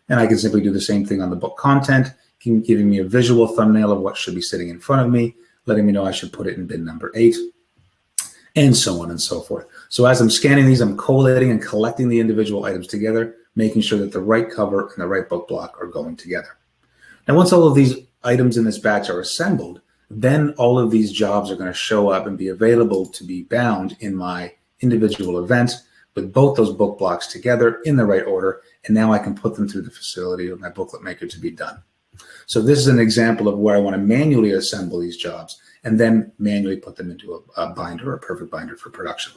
[SPEAKER 2] And I can simply do the same thing on the book content, giving me a visual thumbnail of what should be sitting in front of me, letting me know I should put it in bin number 8, and so on and so forth. So as I'm scanning these, I'm collating and collecting the individual items together, making sure that the right cover and the right book block are going together. Now, once all of these items in this batch are assembled, then all of these jobs are going to show up and be available to be bound in my individual event with both those book blocks together in the right order. And now I can put them through the facility of my booklet maker to be done. So this is an example of where I want to manually assemble these jobs and then manually put them into a binder, a perfect binder for production.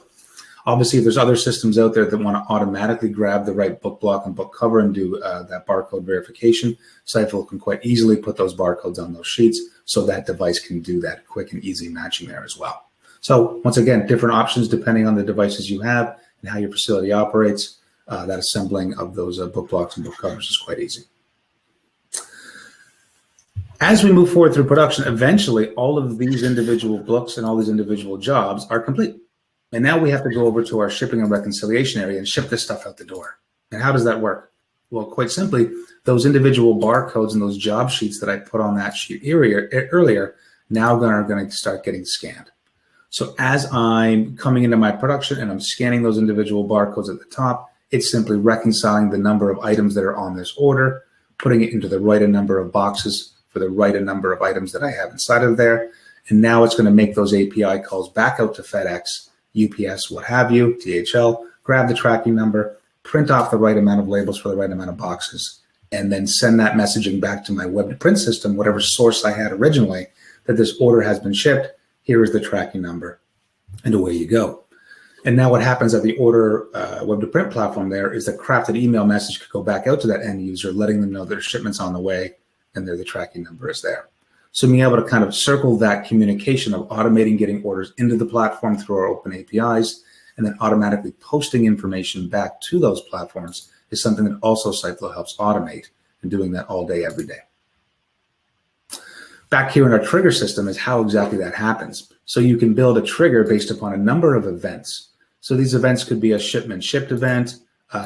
[SPEAKER 2] Obviously, if there's other systems out there that want to automatically grab the right book block and book cover and do that barcode verification, SiteFlow can quite easily put those barcodes on those sheets so that device can do that quick and easy matching there as well. So once again, different options depending on the devices you have and how your facility operates. That assembling of those book blocks and book covers is quite easy. As we move forward through production, eventually all of these individual books and all these individual jobs are complete. And now we have to go over to our shipping and reconciliation area and ship this stuff out the door. And how does that work? Well, quite simply, those individual barcodes and those job sheets that I put on that sheet earlier now are going to start getting scanned. So as I'm coming into my production and I'm scanning those individual barcodes at the top, it's simply reconciling the number of items that are on this order, putting it into the right number of boxes for the right number of items that I have inside of there. And now it's going to make those API calls back out to FedEx, UPS, what have you, DHL, grab the tracking number, print off the right amount of labels for the right amount of boxes, and then send that messaging back to my web to print system, whatever source I had originally, that this order has been shipped. Here is the tracking number, and away you go. And now what happens at the order web to print platform there is the crafted email message could go back out to that end user, letting them know their shipment's on the way and the tracking number is there. So being able to kind of circle that communication of automating getting orders into the platform through our open APIs and then automatically posting information back to those platforms is something that also SiteFlow helps automate, and doing that all day, every day. Back here in our trigger system is how exactly that happens. So you can build a trigger based upon a number of events. So these events could be a shipment shipped event,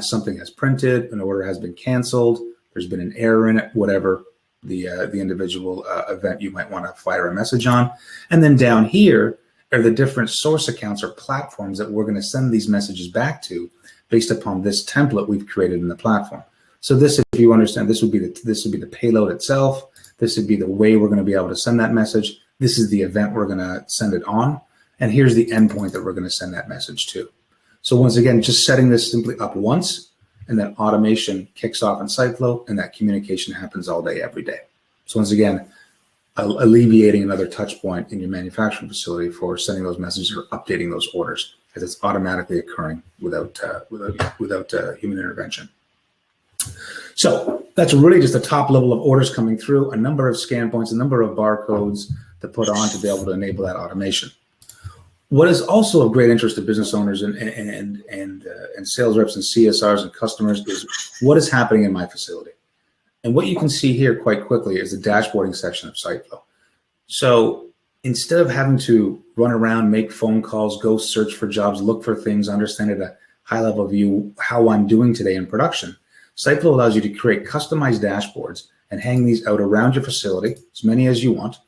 [SPEAKER 2] something has printed, an order has been canceled, there's been an error in it, whatever the individual event you might want to fire a message on. And then down here are the different source accounts or platforms that we're going to send these messages back to based upon this template we've created in the platform. So this, if you understand, this would be the payload itself. This would be the way we're going to be able to send that message. This is the event we're going to send it on. And here's the endpoint that we're going to send that message to. So once again, just setting this simply up once, and then automation kicks off in SiteFlow, and that communication happens all day, every day. So once again, alleviating another touch point in your manufacturing facility for sending those messages or updating those orders, as it's automatically occurring without human intervention. So that's really just the top level of orders coming through, a number of scan points, a number of barcodes to put on to be able to enable that automation. What is also of great interest to business owners and sales reps and CSRs and customers is what is happening in my facility. And what you can see here quite quickly is the dashboarding section of SiteFlow. So instead of having to run around, make phone calls, go search for jobs, look for things, understand at a high level view how I'm doing today in production, SiteFlow allows you to create customized dashboards and hang these out around your facility, as many as you want.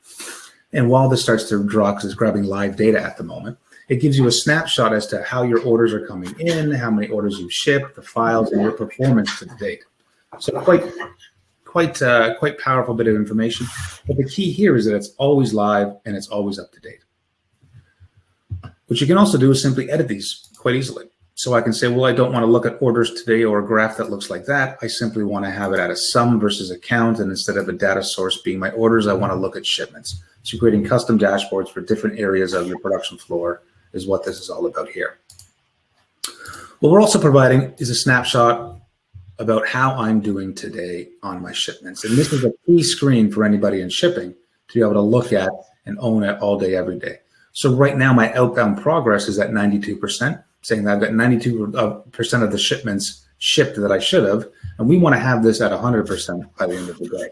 [SPEAKER 2] And while this starts to draw, because it's grabbing live data at the moment, it gives you a snapshot as to how your orders are coming in, how many orders you've shipped, the files, and your performance to the date. So quite powerful bit of information. But the key here is that it's always live and it's always up to date. What you can also do is simply edit these quite easily. So I can say, well, I don't want to look at orders today or a graph that looks like that. I simply want to have it at a sum versus a count, and instead of a data source being my orders, I want to look at shipments. So creating custom dashboards for different areas of your production floor is what this is all about here. What we're also providing is a snapshot about how I'm doing today on my shipments. And this is a key screen for anybody in shipping to be able to look at and own it all day, every day. So right now, my outbound progress is at 92%, saying that I've got 92% of the shipments shipped that I should have. And we want to have this at 100% by the end of the day.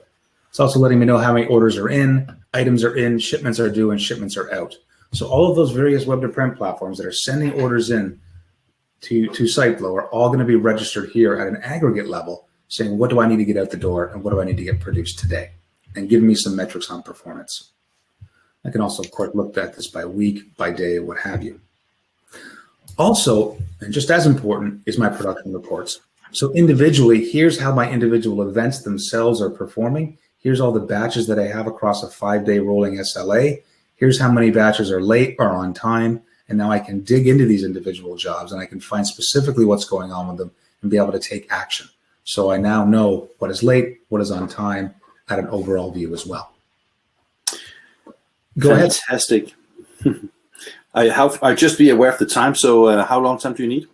[SPEAKER 2] It's also letting me know how many orders are in, items are in, shipments are due, and shipments are out. So all of those various web to print platforms that are sending orders in to SiteFlow are all going to be registered here at an aggregate level, saying what do I need to get out the door and what do I need to get produced today, and giving me some metrics on performance. I can also, of course, look at this by week, by day, what have you. Also, and just as important, is my production reports. So individually, here's how my individual events themselves are performing. Here's all the batches that I have across a 5-day rolling SLA. Here's how many batches are late or on time. And now I can dig into these individual jobs and I can find specifically what's going on with them and be able to take action. So I now know what is late, what is on time at an overall view as well. Go ahead.
[SPEAKER 1] Fantastic. I'll just be aware of the time. So how long time do you need?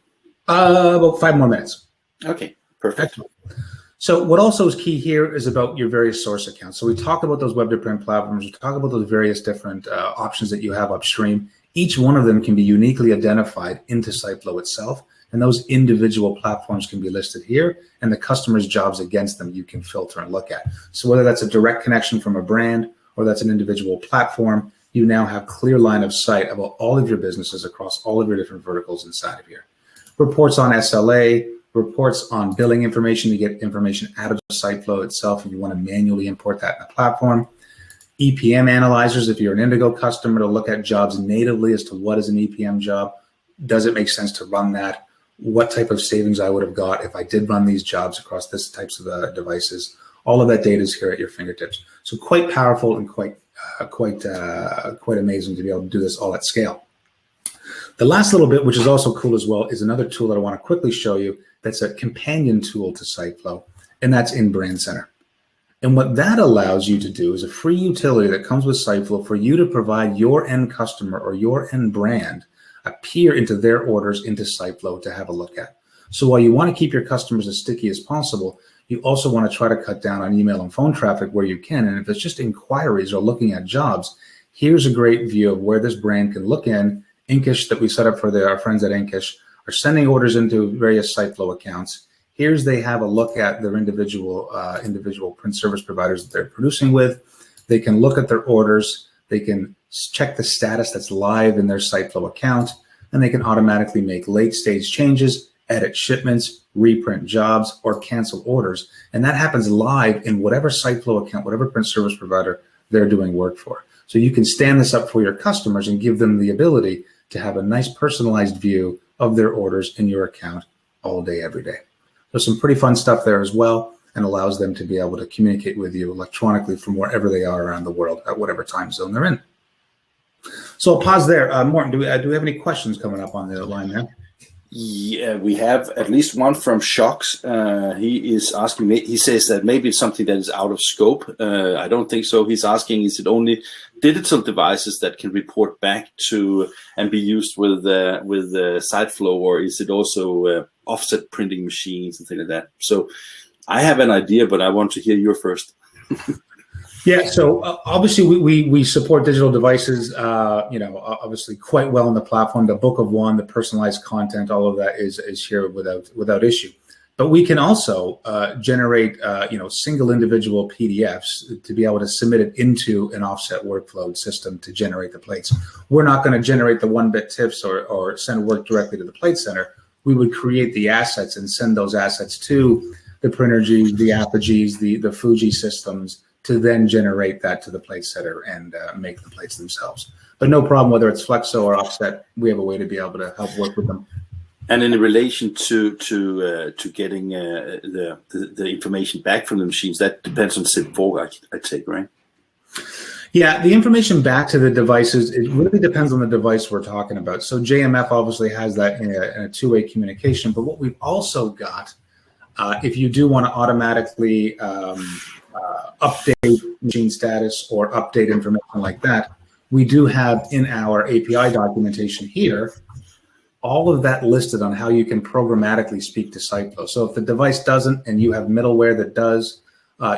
[SPEAKER 2] About 5 more minutes.
[SPEAKER 1] Okay, perfect.
[SPEAKER 2] Excellent. So what also is key here is about your various source accounts. So we talked about those web to print platforms. We talked about those various different options that you have upstream. Each one of them can be uniquely identified into SiteFlow itself. And those individual platforms can be listed here, and the customer's jobs against them you can filter and look at. So whether that's a direct connection from a brand or that's an individual platform, you now have clear line of sight about all of your businesses across all of your different verticals inside of here. Reports on SLA, reports on billing information to get information out of the SiteFlow itself if you want to manually import that in the platform. EPM analyzers if you're an Indigo customer to look at jobs natively as to what is an EPM job. Does it make sense to run that? What type of savings I would have got if I did run these jobs across this types of devices. All of that data is here at your fingertips. So quite powerful and quite amazing to be able to do this all at scale. The last little bit, which is also cool as well, is another tool that I want to quickly show you that's a companion tool to SiteFlow, and that's in BrandCenter. And what that allows you to do is a free utility that comes with SiteFlow for you to provide your end customer or your end brand a peer into their orders into SiteFlow to have a look at. So while you want to keep your customers as sticky as possible, you also want to try to cut down on email and phone traffic where you can. And if it's just inquiries or looking at jobs, here's a great view of where this brand can look in. INKISH that we set up for our friends at INKISH are sending orders into various SiteFlow accounts. Here's they have a look at their individual print service providers that they're producing with. They can look at their orders. They can check the status that's live in their SiteFlow account, and they can automatically make late stage changes, edit shipments, reprint jobs, or cancel orders. And that happens live in whatever SiteFlow account, whatever print service provider they're doing work for. So you can stand this up for your customers and give them the ability to have a nice personalized view of their orders in your account all day, every day. There's some pretty fun stuff there as well, and allows them to be able to communicate with you electronically from wherever they are around the world at whatever time zone they're in. So I'll pause there. Morten, do we have any questions coming up on the line there?
[SPEAKER 1] Yeah, we have at least one from Shocks. He is asking me, he says that maybe it's something that is out of scope. I don't think so. He's asking, is it only digital devices that can report back to and be used with SiteFlow, or is it also offset printing machines and things like that? So I have an idea, but I want to hear your first.
[SPEAKER 2] Yeah, so obviously we support digital devices, obviously quite well in the platform. The Book of One, the personalized content, all of that is here without issue. But we can also generate single individual PDFs to be able to submit it into an offset workflow system to generate the plates. We're not going to generate the one-bit tips or send work directly to the plate center. We would create the assets and send those assets to the Printergy, the Apogees, the Fuji systems, to then generate that to the plate setter and make the plates themselves. But no problem whether it's Flexo or offset. We have a way to be able to help work with them.
[SPEAKER 1] And in relation to getting the information back from the machines, that depends on SIP4, I take, right?
[SPEAKER 2] Yeah, the information back to the devices, it really depends on the device we're talking about. So JMF obviously has that in a two-way communication. But what we've also got, if you do want to automatically update machine status or update information like that, we do have in our API documentation here all of that listed on how you can programmatically speak to SiteFlow. So if the device doesn't and you have middleware that does,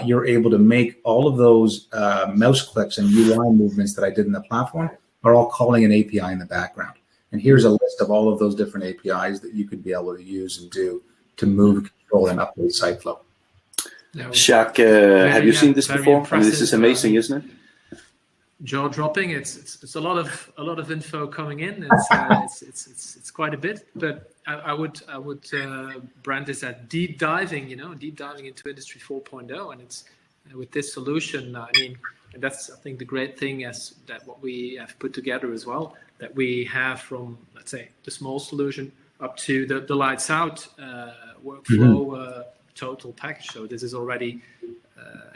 [SPEAKER 2] you're able to make all of those mouse clicks and UI movements that I did in the platform are all calling an API in the background. And here's a list of all of those different APIs that you could be able to use and do to move, control, and update SiteFlow.
[SPEAKER 1] Jacques, have you seen this before? I mean, this is amazing, isn't it?
[SPEAKER 3] Jaw dropping. It's a lot of info coming in. It's quite a bit, but I would brand this as deep diving. Deep diving into Industry 4.0, and it's with this solution. I mean, and that's I think the great thing is that what we have put together as well. That we have from, let's say, the small solution up to the lights out workflow total package. So this is already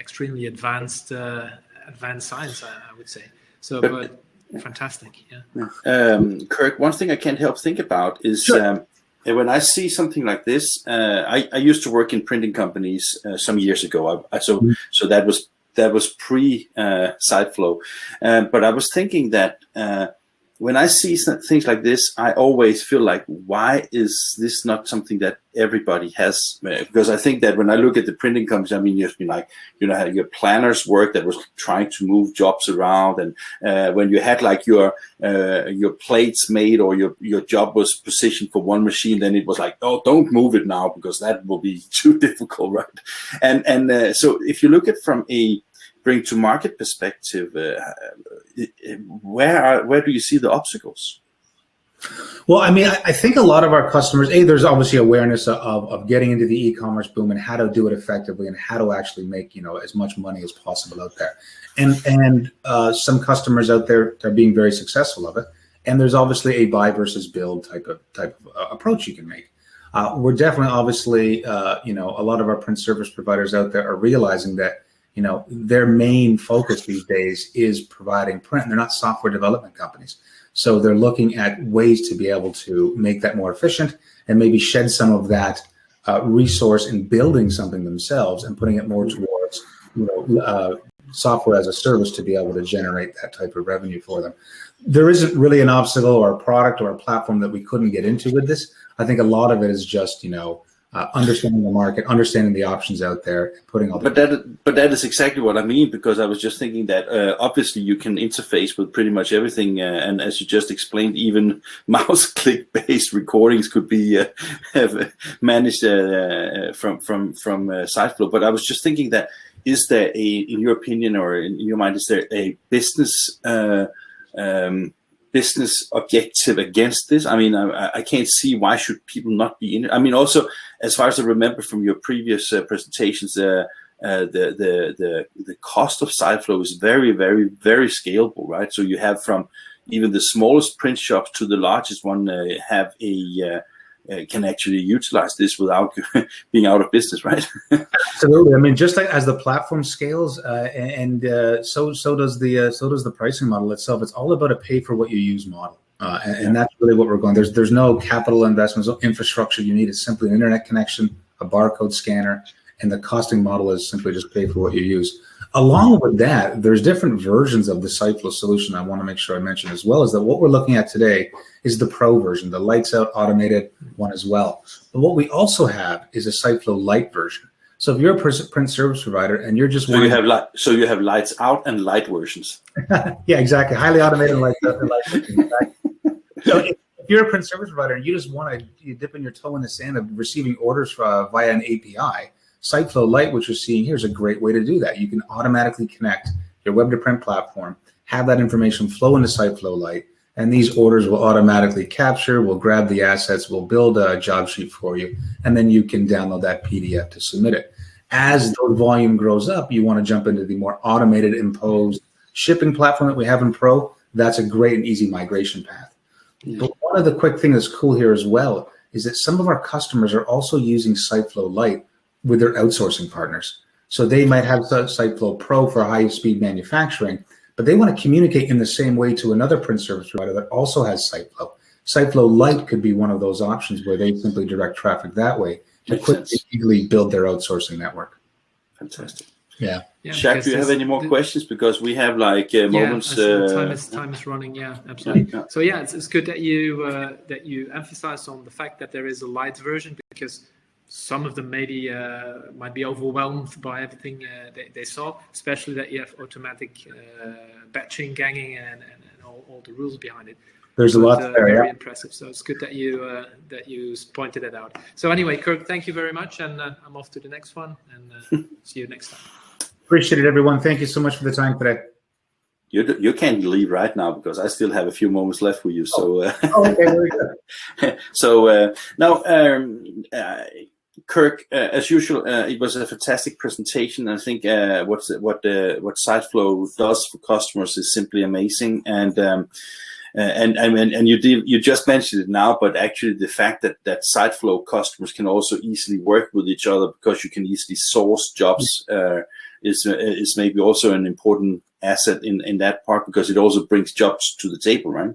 [SPEAKER 3] extremely advanced science, I would say. So, but fantastic, yeah.
[SPEAKER 1] Kirk, one thing I can't help think about is
[SPEAKER 2] Sure.
[SPEAKER 1] When I see something like this. I used to work in printing companies some years ago. So that was pre SiteFlow, but I was thinking that when I see things like this, I always feel like, why is this not something that everybody has? Because I think that when I look at the printing companies, I mean, your planners work that was trying to move jobs around, and when you had like your plates made or your job was positioned for one machine, then it was like, oh, don't move it now because that will be too difficult, right? And so if you look at from a bring to market perspective, where do you see the obstacles?
[SPEAKER 2] Well, I mean, I think a lot of our customers, there's obviously awareness of getting into the e-commerce boom and how to do it effectively and how to actually make as much money as possible out there. And some customers out there are being very successful of it. And there's obviously a buy versus build type of approach you can make. We're definitely obviously a lot of our print service providers out there are realizing that their main focus these days is providing print. And they're not software development companies. So they're looking at ways to be able to make that more efficient and maybe shed some of that resource in building something themselves and putting it more towards, software as a service to be able to generate that type of revenue for them. There isn't really an obstacle or a product or a platform that we couldn't get into with this. I think a lot of it is just, understanding the market, understanding the options out there, and putting all.
[SPEAKER 1] But that is exactly what I mean, because I was just thinking that obviously you can interface with pretty much everything, and as you just explained, even mouse click based recordings could be managed from SiteFlow. But I was just thinking that, is there in your opinion or in your mind, is there a business business objective against this? I mean, I can't see why should people not be in it. I mean, also, as far as I remember from your previous presentations, the cost of SiteFlow is very, very, very scalable, right? So you have from even the smallest print shops to the largest one have can actually utilize this without being out of business, right?
[SPEAKER 2] Absolutely. I mean, just like as the platform scales, so does the pricing model itself. It's all about a pay for what you use model, and that's really what we're going. There's no capital investments, no infrastructure you need. It's simply an internet connection, a barcode scanner, and the costing model is simply just pay for what you use. Along with that, there's different versions of the SiteFlow solution I want to make sure I mention as well, is that what we're looking at today is the Pro version, the lights out automated one as well. But what we also have is a SiteFlow Lite version. So if you're a print service provider and you're just
[SPEAKER 1] you have lights out and light versions.
[SPEAKER 2] Yeah, exactly. Highly automated lights out and light versions. Exactly. So if you're a print service provider and you just want to dip in your toe in the sand of receiving orders via an API, SiteFlow Lite, which you're seeing here, is a great way to do that. You can automatically connect your web to print platform, have that information flow into SiteFlow Lite, and these orders will automatically capture, will grab the assets, will build a job sheet for you, and then you can download that PDF to submit it. As the volume grows up, you want to jump into the more automated imposed shipping platform that we have in Pro. That's a great and easy migration path. Yeah. But one of the quick things that's cool here as well is that some of our customers are also using SiteFlow Lite with their outsourcing partners. So they might have SiteFlow Pro for high-speed manufacturing, but they want to communicate in the same way to another print service provider that also has SiteFlow. SiteFlow Lite could be one of those options where they simply direct traffic that way to quickly, easily build their outsourcing network.
[SPEAKER 1] Fantastic.
[SPEAKER 2] Yeah.
[SPEAKER 1] Shaq, do you have any more questions? Because we have like moments.
[SPEAKER 3] Time is running. Yeah, absolutely. Yeah. So yeah, it's good that you emphasize on the fact that there is a light version, because some of them maybe might be overwhelmed by everything they saw, especially that you have automatic batching, ganging, and all the rules behind it.
[SPEAKER 2] There's a lot there.
[SPEAKER 3] Very impressive. So it's good that you pointed it out. So anyway, Kirk, thank you very much, and I'm off to the next one, and see you next time.
[SPEAKER 2] Appreciate it, everyone. Thank you so much for the time today.
[SPEAKER 1] You can't leave right now because I still have a few moments left for you. So
[SPEAKER 2] okay, very good.
[SPEAKER 1] So now. Kirk, as usual, it was a fantastic presentation. I think what SiteFlow does for customers is simply amazing, and you just mentioned it now, but actually the fact that SiteFlow customers can also easily work with each other because you can easily source jobs is maybe also an important asset in that part, because it also brings jobs to the table, right?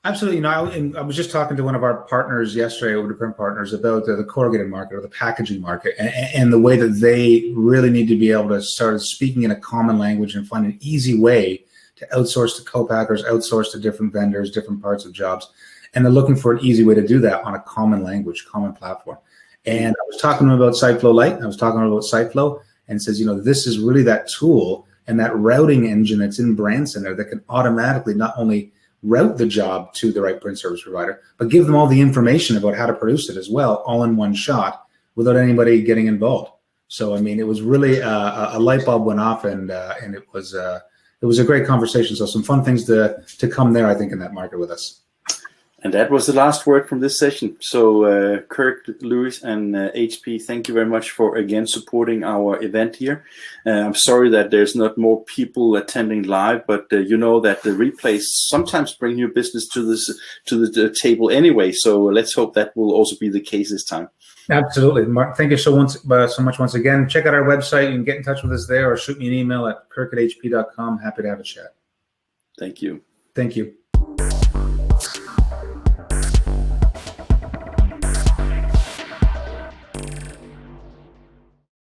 [SPEAKER 2] Absolutely. I was just talking to one of our partners yesterday, over to print partners, about the corrugated market or the packaging market, and the way that they really need to be able to start speaking in a common language and find an easy way to outsource to co-packers, outsource to different vendors, different parts of jobs. And they're looking for an easy way to do that on a common language, common platform. And I was talking to them about SiteFlow Lite. I was talking to them about SiteFlow, and says, this is really that tool and that routing engine that's in brandcenter that can automatically not only route the job to the right print service provider, but give them all the information about how to produce it as well, all in one shot, without anybody getting involved. So, I mean, it was really a light bulb went off, and it was a great conversation. So some fun things to come there, I think, in that market with us.
[SPEAKER 1] And that was the last word from this session. So Kirk Lewis and HP, thank you very much for again supporting our event here. I'm sorry that there's not more people attending live, but you know that the replays sometimes bring new business to the table anyway. So let's hope that will also be the case this time.
[SPEAKER 2] Absolutely. Mark, thank you so much once again. Check out our website. You can get in touch with us there or shoot me an email at kirk@hp.com. Happy to have a chat.
[SPEAKER 1] Thank you.
[SPEAKER 2] Thank you.